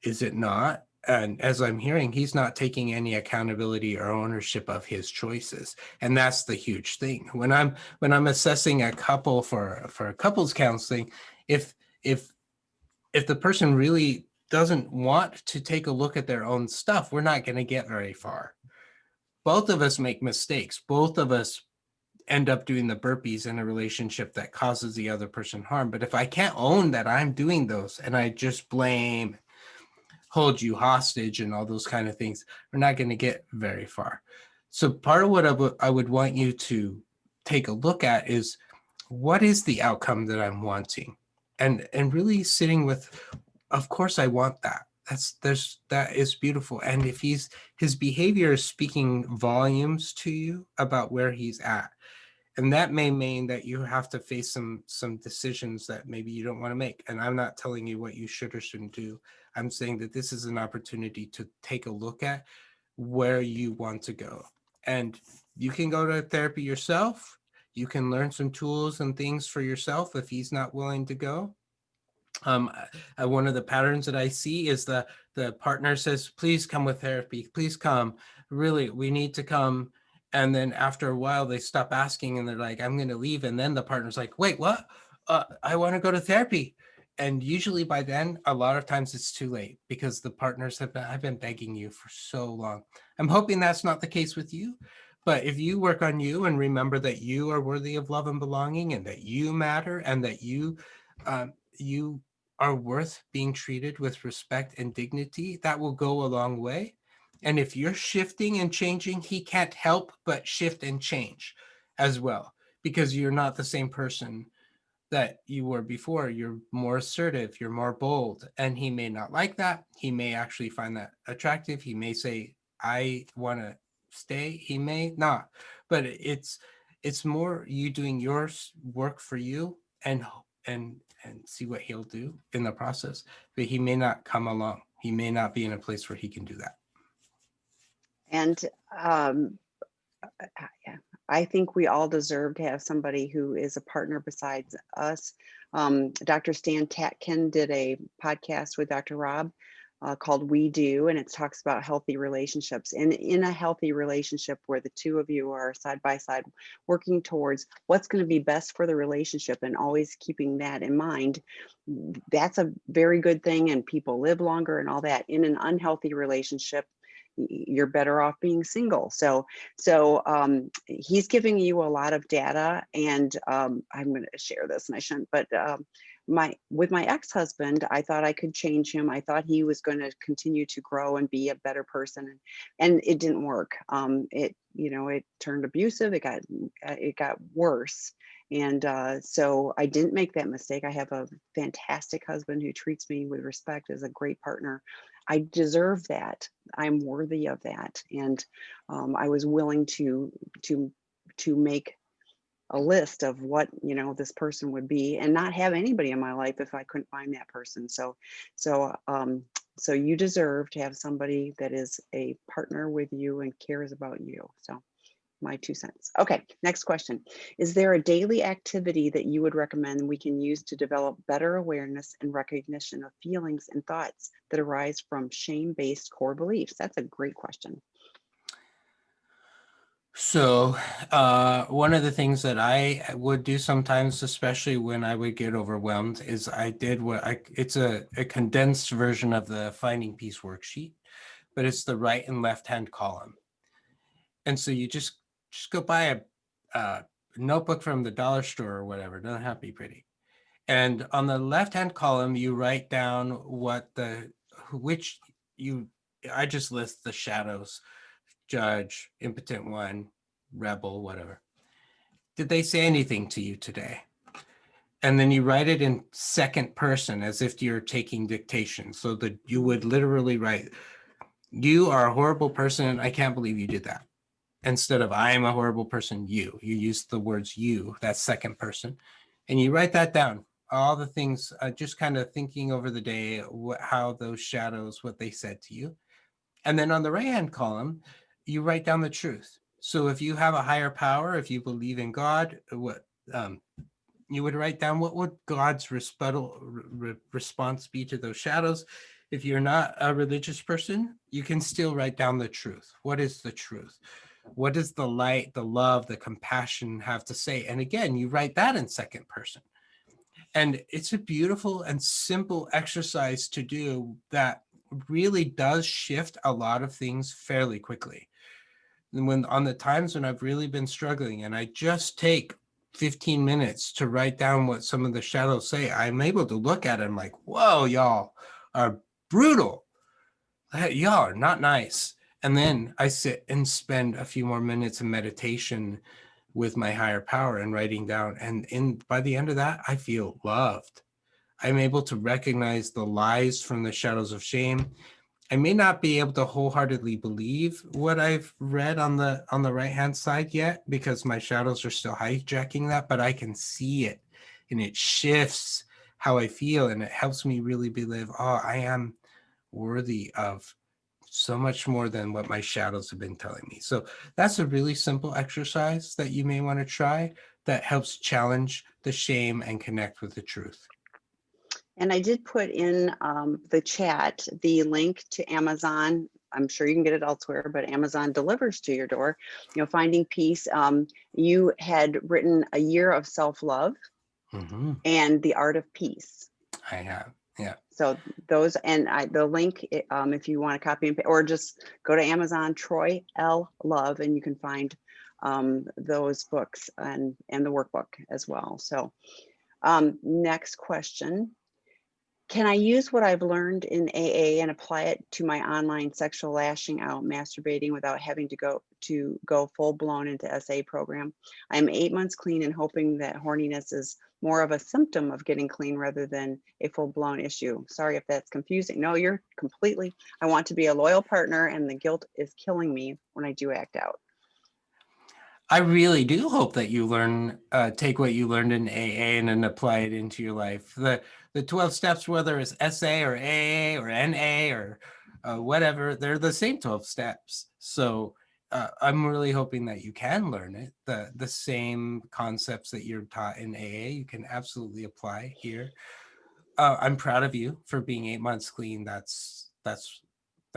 Is it not? And as I'm hearing, he's not taking any accountability or ownership of his choices. And that's the huge thing. When I'm assessing a couple for couples counseling, if the person really doesn't want to take a look at their own stuff, we're not going to get very far. Both of us make mistakes. Both of us end up doing the burpees in a relationship that causes the other person harm. But if I can't own that I'm doing those and I just blame, hold you hostage and all those kind of things, we're not going to get very far. So part of what I would want you to take a look at is, what is the outcome that I'm wanting? And really sitting with, of course I want that. That is beautiful. And if his behavior is speaking volumes to you about where he's at, and that may mean that you have to face some decisions that maybe you don't want to make. And I'm not telling you what you should or shouldn't do. I'm saying that this is an opportunity to take a look at where you want to go. And you can go to therapy yourself. You can learn some tools and things for yourself if he's not willing to go. One of the patterns that I see is the partner says, please come with therapy, please come, really, we need to come. And then after a while they stop asking and they're like, I'm going to leave. And then the partner's like, wait, what? I want to go to therapy. And usually by then, a lot of times it's too late because the partners have been, I've been begging you for so long. I'm hoping that's not the case with you. But if you work on you and remember that you are worthy of love and belonging and that you matter and that you are worth being treated with respect and dignity, that will go a long way. And if you're shifting and changing, he can't help but shift and change as well, because you're not the same person that you were before. You're more assertive, you're more bold, and he may not like that. He may actually find that attractive. He may say, I want to stay. He may not, but it's more you doing your work for you and see what he'll do in the process. But he may not come along. He may not be in a place where he can do that. And yeah, I think we all deserve to have somebody who is a partner besides us. Dr. Stan Tatkin did a podcast with Dr. Rob called We Do, and it talks about healthy relationships. And in a healthy relationship where the two of you are side by side working towards what's going to be best for the relationship and always keeping that in mind, that's a very good thing, and people live longer and all that. In an unhealthy relationship, you're better off being single. So he's giving you a lot of data, and I'm going to share this, and I shouldn't, but with my ex-husband, I thought I could change him. I thought he was going to continue to grow and be a better person, and it didn't work. It turned abusive. It got worse. And so I didn't make that mistake. I have a fantastic husband who treats me with respect, as a great partner. I deserve that. I'm worthy of that. And I was willing to make a list of what this person would be, and not have anybody in my life if I couldn't find that person. So you deserve to have somebody that is a partner with you and cares about you. So my 2 cents. Okay, next question. Is there a daily activity that you would recommend we can use to develop better awareness and recognition of feelings and thoughts that arise from shame-based core beliefs? That's a great question. So one of the things that I would do sometimes, especially when I would get overwhelmed, is it's a condensed version of the Finding Peace worksheet, but it's the right and left hand column. And so you just go buy a notebook from the dollar store or whatever. It doesn't have to be pretty. And on the left hand column, you write down I just list the shadows: judge, impotent one, rebel, whatever. Did they say anything to you today? And then you write it in second person as if you're taking dictation, so that you would literally write, you are a horrible person. I can't believe you did that. Instead of I am a horrible person, you use the words you, that's second person. And you write that down, all the things, just kind of thinking over the day, how those shadows, what they said to you. And then on the right hand column, you write down the truth. So if you have a higher power, if you believe in God, you would write down what would God's response be to those shadows. If you're not a religious person, you can still write down the truth. What is the truth? What does the light, the love, the compassion have to say? And again, you write that in second person. And it's a beautiful and simple exercise to do that really does shift a lot of things fairly quickly. And when on the times when I've really been struggling and I just take 15 minutes to write down what some of the shadows say, I'm able to look at it and I'm like, whoa, y'all are brutal. Y'all are not nice. And then I sit and spend a few more minutes in meditation with my higher power and writing down. And by the end of that, I feel loved. I'm able to recognize the lies from the shadows of shame. I may not be able to wholeheartedly believe what I've read on the right-hand side yet, because my shadows are still hijacking that, but I can see it and it shifts how I feel, and it helps me really believe, oh, I am worthy of so much more than what my shadows have been telling me. So that's a really simple exercise that you may want to try that helps challenge the shame and connect with the truth. And I did put in the chat the link to Amazon. I'm sure you can get it elsewhere, but Amazon delivers to your door. Finding peace. You had written A Year of Self-Love Hmm. and The Art of Peace. I have, yeah. So those, and the link, if you want to copy and or just go to Amazon, Troy L. Love, and you can find those books and the workbook as well. So next question. Can I use what I've learned in AA and apply it to my online sexual lashing out, masturbating without having to go full blown into SA program? I'm 8 months clean and hoping that horniness is more of a symptom of getting clean rather than a full blown issue. Sorry if that's confusing. No, you're completely, I want to be a loyal partner and the guilt is killing me when I do act out. I really do hope that you take what you learned in AA and then apply it into your life. The 12 steps, whether it's SA or AA or NA or whatever, they're the same 12 steps. So I'm really hoping that you can learn it. The same concepts that you're taught in AA, you can absolutely apply here. I'm proud of you for being 8 months clean. That's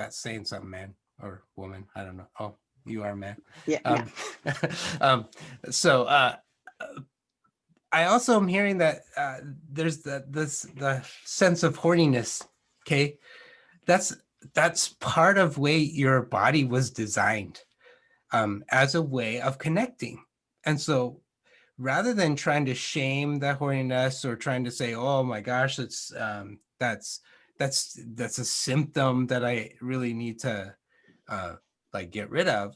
saying something, man or woman. I don't know. Oh, you are a man. Yeah. um, so I also am hearing that there's the sense of horniness. Okay, that's part of way your body was designed as a way of connecting, and so rather than trying to shame the horniness or trying to say, oh my gosh, that's a symptom that I really need to like get rid of,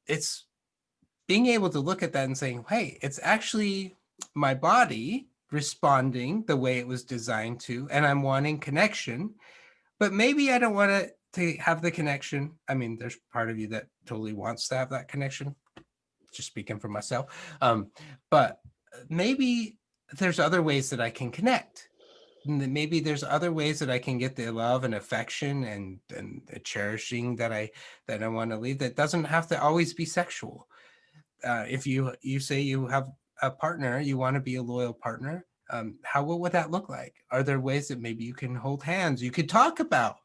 it's being able to look at that and saying, hey, it's actually my body responding the way it was designed to, and I'm wanting connection, but maybe I don't want to have the connection. I mean, there's part of you that totally wants to have that connection, just speaking for myself. But maybe there's other ways that I can connect. Maybe there's other ways that I can get the love and affection and the cherishing that I want to leave, that doesn't have to always be sexual. If you say you have a partner, you want to be a loyal partner, what would that look like? Are there ways that maybe you can hold hands, you could talk about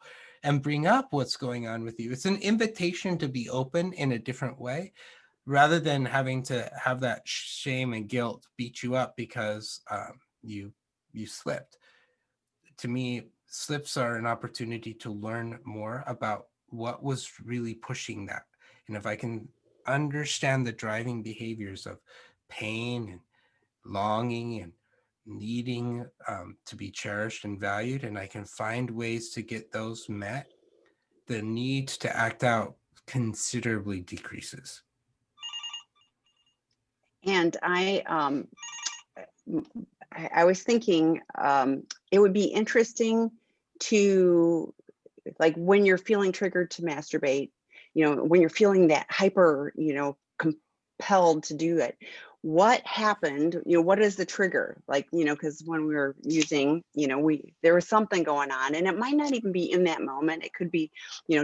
and bring up what's going on with you? It's an invitation to be open in a different way, rather than having to have that shame and guilt beat you up because you slipped. To me, slips are an opportunity to learn more about what was really pushing that. And if I can understand the driving behaviors of pain and longing and needing to be cherished and valued, and I can find ways to get those met, the need to act out considerably decreases. And I was thinking it would be interesting to, like, when you're feeling triggered to masturbate, when you're feeling that hyper, compelled to do it, what happened, what is the trigger? Like, because when we were using, there was something going on, and it might not even be in that moment. It could be,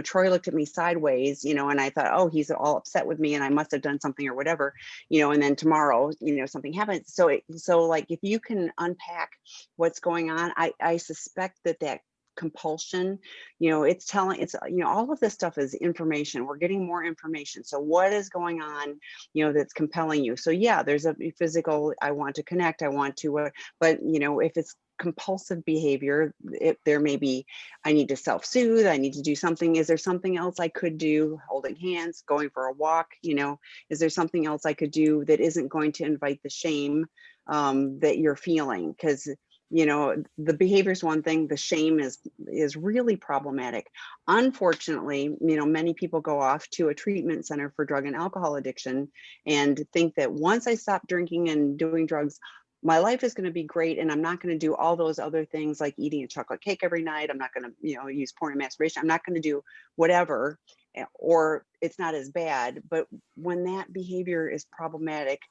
Troy looked at me sideways, and I thought, oh, he's all upset with me and I must have done something or whatever, and then tomorrow, something happens. So like, if you can unpack what's going on, I suspect that compulsion, it's all of this stuff is information. We're getting more information. So what is going on, that's compelling you? So yeah, there's a physical, I want to connect, I want to, but if it's compulsive behavior, there may be, I need to self-soothe, I need to do something. Is there something else I could do? Holding hands, going for a walk, is there something else I could do that isn't going to invite the shame that you're feeling? Because the behavior is one thing, the shame is really problematic. Unfortunately, many people go off to a treatment center for drug and alcohol addiction and think that once I stop drinking and doing drugs, my life is going to be great, and I'm not going to do all those other things like eating a chocolate cake every night. I'm not going to, use porn and masturbation. I'm not going to do whatever, or it's not as bad. But when that behavior is problematic,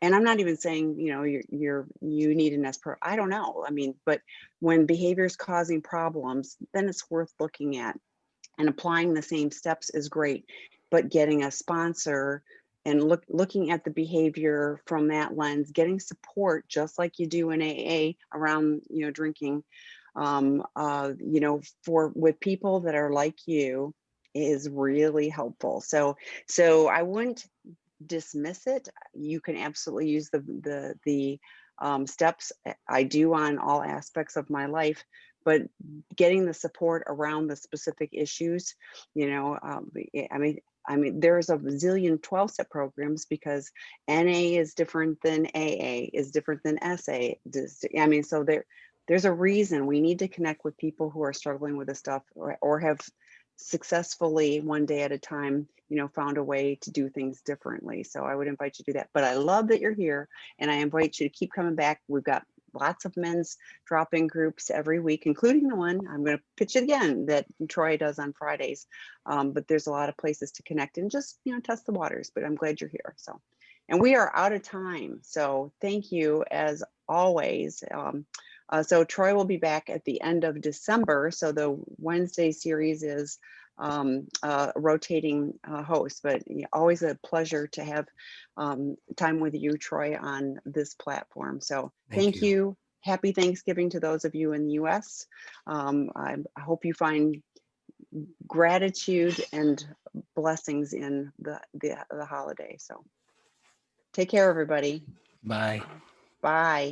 and I'm not even saying, you need an SPR, I don't know. I mean, but when behavior is causing problems, then it's worth looking at, and applying the same steps is great, but getting a sponsor and looking at the behavior from that lens, getting support just like you do in AA around, drinking, for with people that are like you is really helpful. So I wouldn't dismiss it. You can absolutely use the steps I do on all aspects of my life, but getting the support around the specific issues, there's a zillion 12-step programs because NA is different than AA is different than SA. So there's a reason we need to connect with people who are struggling with this stuff or have successfully one day at a time, found a way to do things differently. So I would invite you to do that. But I love that you're here, and I invite you to keep coming back. We've got lots of men's drop-in groups every week, including the one I'm going to pitch it again that Troy does on Fridays. But there's a lot of places to connect and just, test the waters. But I'm glad you're here. So, and we are out of time. So thank you as always. So Troy will be back at the end of December. So the Wednesday series is rotating host, but always a pleasure to have time with you, Troy, on this platform. So thank you. Happy Thanksgiving to those of you in the US. I hope you find gratitude and blessings in the holiday. So take care, everybody. Bye. Bye.